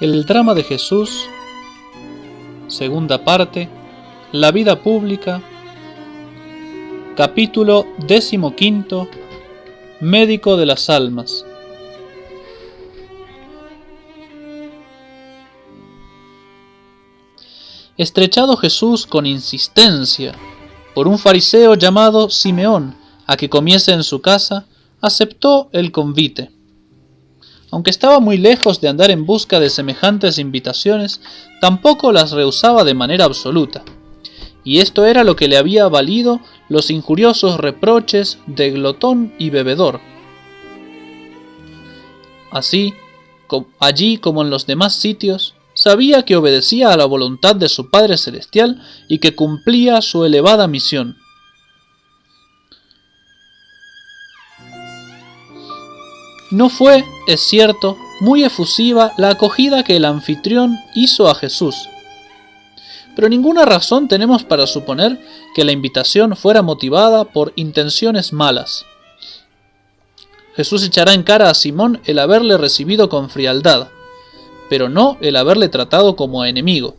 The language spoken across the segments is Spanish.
El drama de Jesús, segunda parte, la vida pública, capítulo 15, médico de las almas. Estrechado Jesús con insistencia por un fariseo llamado Simeón a que comiese en su casa, aceptó el convite. Aunque estaba muy lejos de andar en busca de semejantes invitaciones, tampoco las rehusaba de manera absoluta, y esto era lo que le había valido los injuriosos reproches de glotón y bebedor. Así, allí como en los demás sitios, sabía que obedecía a la voluntad de su Padre Celestial y que cumplía su elevada misión. No fue, es cierto, muy efusiva la acogida que el anfitrión hizo a Jesús, pero ninguna razón tenemos para suponer que la invitación fuera motivada por intenciones malas. Jesús echará en cara a Simón el haberle recibido con frialdad, pero no el haberle tratado como a enemigo.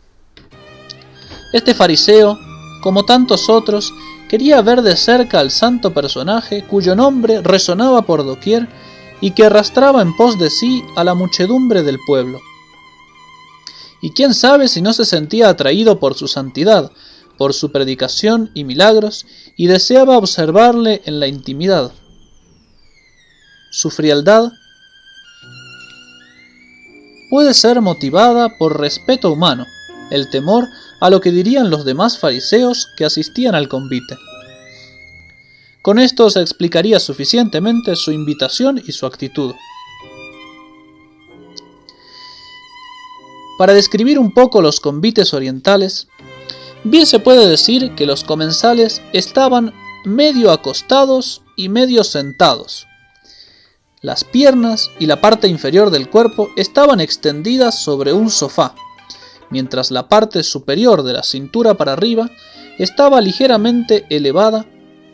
Este fariseo, como tantos otros, quería ver de cerca al santo personaje cuyo nombre resonaba por doquier y que arrastraba en pos de sí a la muchedumbre del pueblo. Y quién sabe si no se sentía atraído por su santidad, por su predicación y milagros, y deseaba observarle en la intimidad. Su frialdad puede ser motivada por respeto humano, el temor a lo que dirían los demás fariseos que asistían al convite. Con esto se explicaría suficientemente su invitación y su actitud. Para describir un poco los convites orientales, bien se puede decir que los comensales estaban medio acostados y medio sentados. Las piernas y la parte inferior del cuerpo estaban extendidas sobre un sofá, mientras la parte superior de la cintura para arriba estaba ligeramente elevada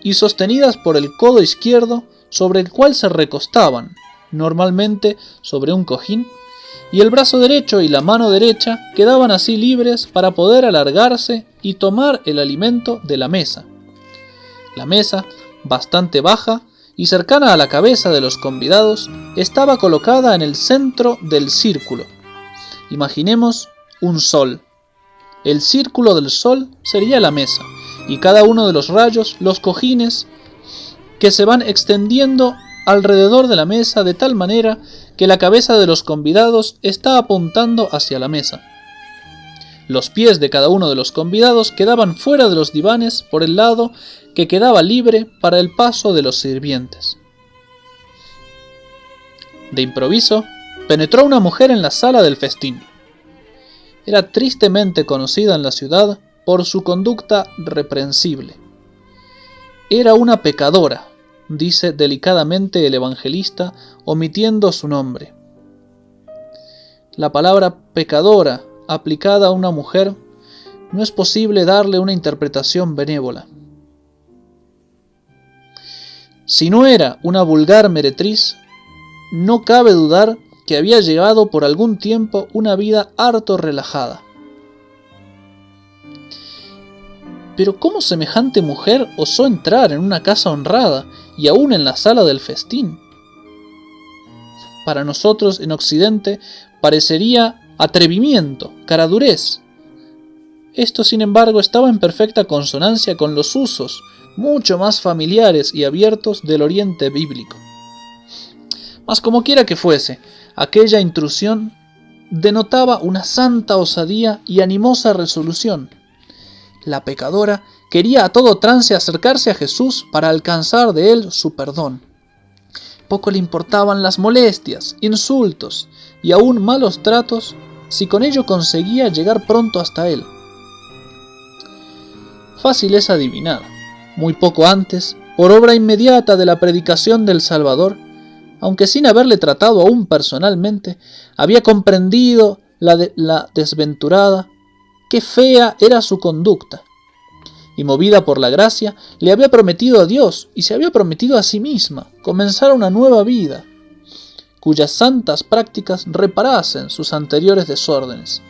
y sostenidas por el codo izquierdo sobre el cual se recostaban, normalmente sobre un cojín, y el brazo derecho y la mano derecha quedaban así libres para poder alargarse y tomar el alimento de la mesa. La mesa, bastante baja y cercana a la cabeza de los convidados, estaba colocada en el centro del círculo. Imaginemos un sol. El círculo del sol sería la mesa, y cada uno de los rayos, los cojines, que se van extendiendo alrededor de la mesa de tal manera que la cabeza de los convidados está apuntando hacia la mesa. Los pies de cada uno de los convidados quedaban fuera de los divanes por el lado que quedaba libre para el paso de los sirvientes. De improviso, penetró una mujer en la sala del festín. Era tristemente conocida en la ciudad por su conducta reprensible. Era una pecadora, dice delicadamente el evangelista, omitiendo su nombre. La palabra pecadora, aplicada a una mujer, no es posible darle una interpretación benévola. Si no era una vulgar meretriz, no cabe dudar que había llevado por algún tiempo una vida harto relajada. Pero ¿cómo semejante mujer osó entrar en una casa honrada y aún en la sala del festín? Para nosotros en Occidente parecería atrevimiento, caradurez. Esto, sin embargo, estaba en perfecta consonancia con los usos, mucho más familiares y abiertos del Oriente bíblico. Mas como quiera que fuese, aquella intrusión denotaba una santa osadía y animosa resolución. La pecadora quería a todo trance acercarse a Jesús para alcanzar de él su perdón. Poco le importaban las molestias, insultos y aún malos tratos si con ello conseguía llegar pronto hasta él. Fácil es adivinar, muy poco antes, por obra inmediata de la predicación del Salvador, aunque sin haberle tratado aún personalmente, había comprendido la desventurada, qué fea era su conducta, y movida por la gracia, le había prometido a Dios y se había prometido a sí misma comenzar una nueva vida. cuyas santas prácticas reparasen sus anteriores desórdenes.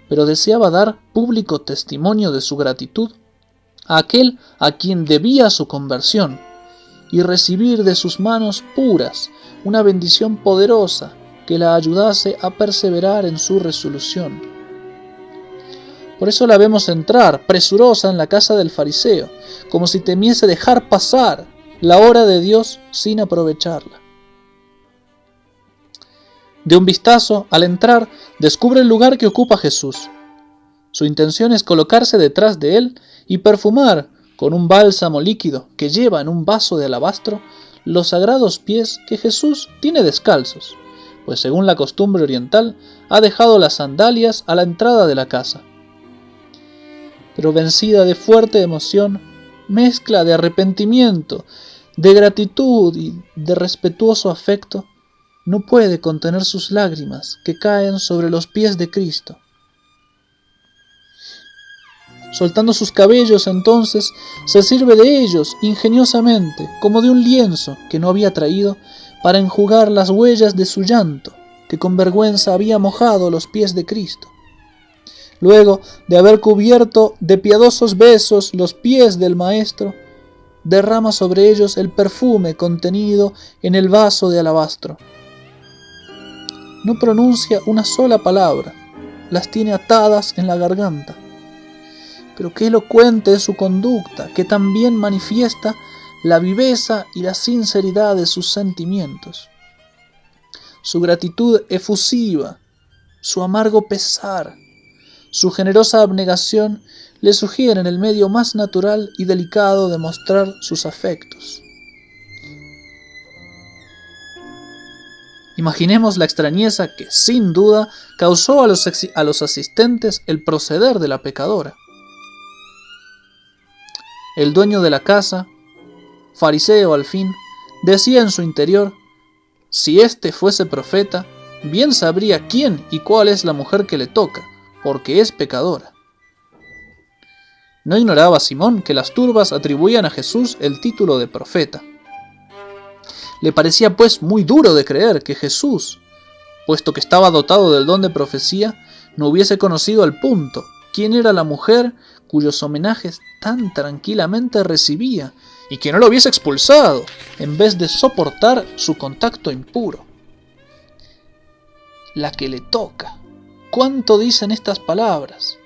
Pero deseaba dar público testimonio de su gratitud a aquel a quien debía su conversión y recibir de sus manos puras una bendición poderosa que la ayudase a perseverar en su resolución. Por eso la vemos entrar, presurosa, en la casa del fariseo, como si temiese dejar pasar la hora de Dios sin aprovecharla. De un vistazo, al entrar, descubre el lugar que ocupa Jesús. Su intención es colocarse detrás de él y perfumar con un bálsamo líquido que lleva en un vaso de alabastro los sagrados pies que Jesús tiene descalzos, pues según la costumbre oriental ha dejado las sandalias a la entrada de la casa. Pero vencida de fuerte emoción, mezcla de arrepentimiento, de gratitud y de respetuoso afecto, no puede contener sus lágrimas que caen sobre los pies de Cristo. Soltando sus cabellos, entonces, se sirve de ellos ingeniosamente, como de un lienzo que no había traído, para enjugar las huellas de su llanto, que con vergüenza había mojado los pies de Cristo. Luego de haber cubierto de piadosos besos los pies del Maestro, derrama sobre ellos el perfume contenido en el vaso de alabastro. No pronuncia una sola palabra, las tiene atadas en la garganta. Pero qué elocuente es su conducta, que también manifiesta la viveza y la sinceridad de sus sentimientos. Su gratitud efusiva, su amargo pesar, su generosa abnegación le sugieren el medio más natural y delicado de mostrar sus afectos. Imaginemos la extrañeza que, sin duda, causó a los asistentes el proceder de la pecadora. El dueño de la casa, fariseo al fin, decía en su interior: si éste fuese profeta, bien sabría quién y cuál es la mujer que le toca, porque es pecadora. No ignoraba Simón que las turbas atribuían a Jesús el título de profeta. Le parecía pues muy duro de creer que Jesús, puesto que estaba dotado del don de profecía, no hubiese conocido al punto quién era la mujer cuyos homenajes tan tranquilamente recibía y que no lo hubiese expulsado en vez de soportar su contacto impuro. La que le toca. ¿Cuánto dicen estas palabras?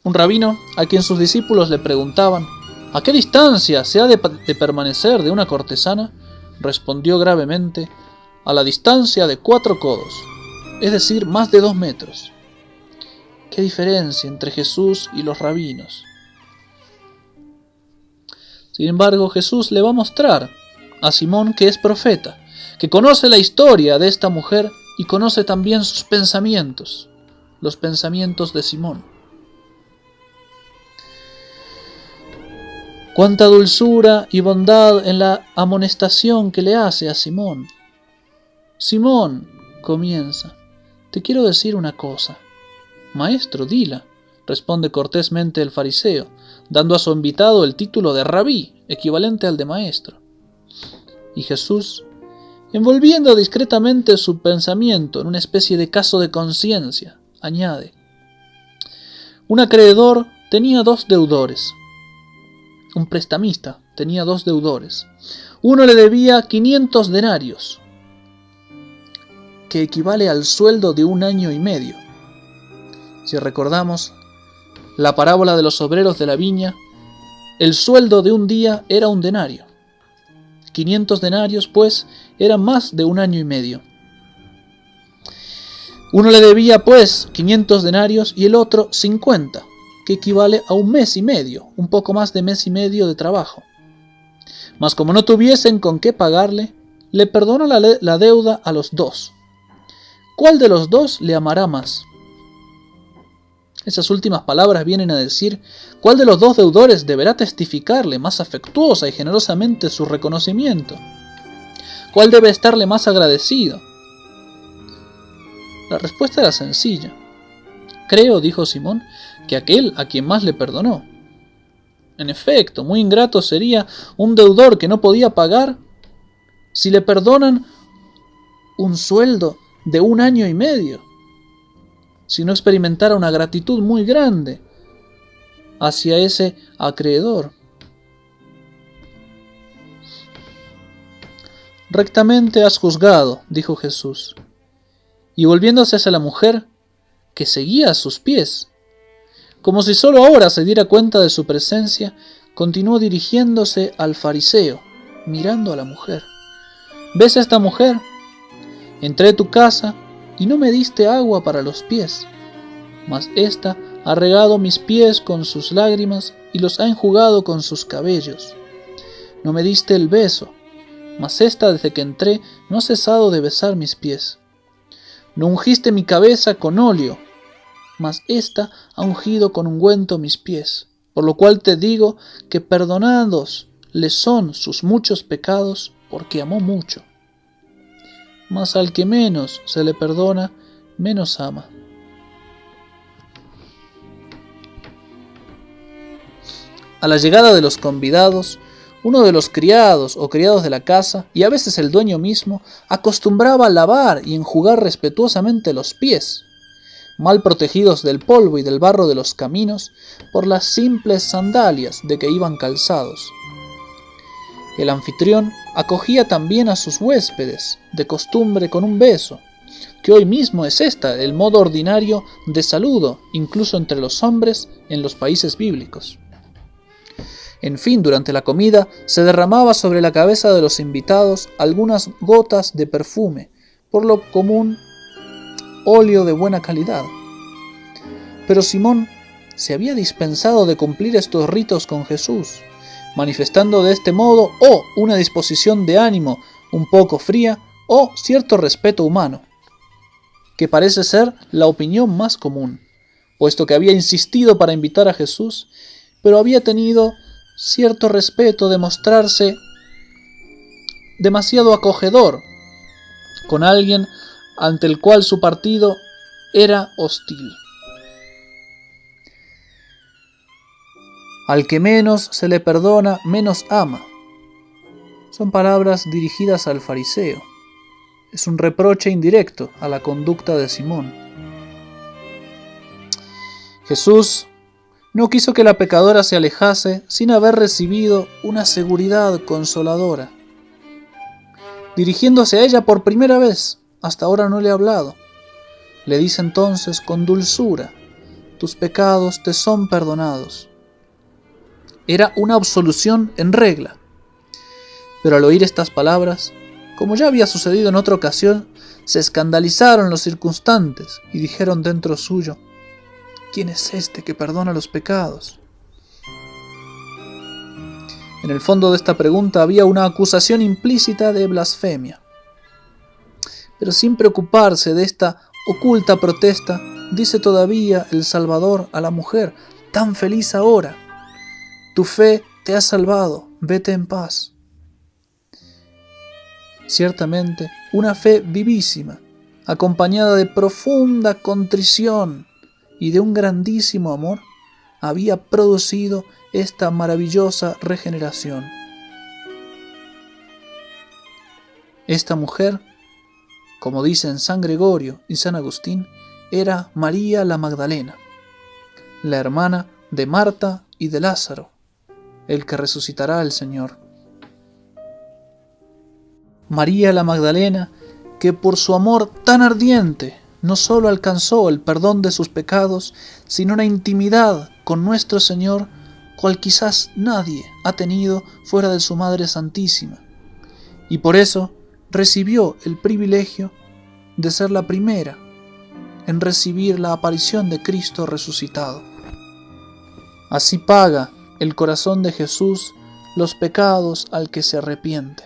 Un rabino, a quien sus discípulos le preguntaban ¿a qué distancia se ha de permanecer de una cortesana?, respondió gravemente: a la distancia de 4 codos, es decir, más de 2 metros. ¿Qué diferencia entre Jesús y los rabinos? Sin embargo, Jesús le va a mostrar a Simón que es profeta, que conoce la historia de esta mujer y conoce también sus pensamientos, los pensamientos de Simón. Cuánta dulzura y bondad en la amonestación que le hace a Simón. Simón, comienza, te quiero decir una cosa. Maestro, dila, responde cortésmente el fariseo, dando a su invitado el título de rabí, equivalente al de maestro. Y Jesús, envolviendo discretamente su pensamiento en una especie de caso de conciencia, añade: un acreedor tenía 2 deudores. Un prestamista tenía 2 deudores. Uno le debía 500 denarios, que equivale al sueldo de 1 año y medio. Si recordamos la parábola de los obreros de la viña, el sueldo de un día era 1 denario. 500 denarios, pues, eran más de 1 año y medio. Uno le debía, pues, 500 denarios y el otro 50, que equivale a 1 mes y medio, un poco más de mes y medio de trabajo. Mas como no tuviesen con qué pagarle, le perdonó la deuda a los 2. ¿Cuál de los 2 le amará más? Esas últimas palabras vienen a decir cuál de los 2 deudores deberá testificarle más afectuosa y generosamente su reconocimiento. ¿Cuál debe estarle más agradecido? La respuesta era sencilla. Creo, dijo Simón, que aquel a quien más le perdonó. En efecto, muy ingrato sería un deudor que no podía pagar si le perdonan un sueldo de 1 año y medio? Si no experimentara una gratitud muy grande hacia ese acreedor. Rectamente has juzgado, dijo Jesús, y volviéndose hacia la mujer, que seguía a sus pies, como si sólo ahora se diera cuenta de su presencia, continuó dirigiéndose al fariseo, mirando a la mujer. ¿Ves a esta mujer? Entré a tu casa y no me diste agua para los pies, mas ésta ha regado mis pies con sus lágrimas y los ha enjugado con sus cabellos. No me diste el beso, mas ésta desde que entré no ha cesado de besar mis pies. No ungiste mi cabeza con óleo, mas ésta ha ungido con ungüento mis pies. Por lo cual te digo que perdonados le son sus muchos pecados, porque amó mucho. Mas al que menos se le perdona, menos ama. A la llegada de los convidados, uno de los criados o criados de la casa, y a veces el dueño mismo, acostumbraba a lavar y enjugar respetuosamente los pies, mal protegidos del polvo y del barro de los caminos por las simples sandalias de que iban calzados. El anfitrión acogía también a sus huéspedes, de costumbre con un beso, que hoy mismo es el modo ordinario de saludo, incluso entre los hombres en los países bíblicos. En fin, durante la comida se derramaba sobre la cabeza de los invitados algunas gotas de perfume, por lo común óleo de buena calidad. Pero Simón se había dispensado de cumplir estos ritos con Jesús, manifestando de este modo o una disposición de ánimo un poco fría o cierto respeto humano, que parece ser la opinión más común, puesto que había insistido para invitar a Jesús, pero había tenido cierto respeto de mostrarse demasiado acogedor con alguien ante el cual su partido era hostil. Al que menos se le perdona, menos ama. Son palabras dirigidas al fariseo. Es un reproche indirecto a la conducta de Simón. Jesús no quiso que la pecadora se alejase sin haber recibido una seguridad consoladora. Dirigiéndose a ella por primera vez, hasta ahora no le ha hablado, le dice entonces con dulzura: tus pecados te son perdonados. Era una absolución en regla. Pero al oír estas palabras, como ya había sucedido en otra ocasión, se escandalizaron los circunstantes y dijeron dentro suyo: ¿quién es este que perdona los pecados? En el fondo de esta pregunta había una acusación implícita de blasfemia. Pero sin preocuparse de esta oculta protesta, dice todavía el Salvador a la mujer: tan feliz ahora, tu fe te ha salvado, vete en paz. Ciertamente, una fe vivísima, acompañada de profunda contrición y de un grandísimo amor, había producido esta maravillosa regeneración. Esta mujer, como dicen San Gregorio y San Agustín, era María la Magdalena, la hermana de Marta y de Lázaro, el que resucitará al Señor. María la Magdalena, que por su amor tan ardiente no solo alcanzó el perdón de sus pecados, sino una intimidad con nuestro Señor cual quizás nadie ha tenido fuera de su Madre Santísima, y por eso recibió el privilegio de ser la primera en recibir la aparición de Cristo resucitado. Así paga el corazón de Jesús los pecados al que se arrepiente.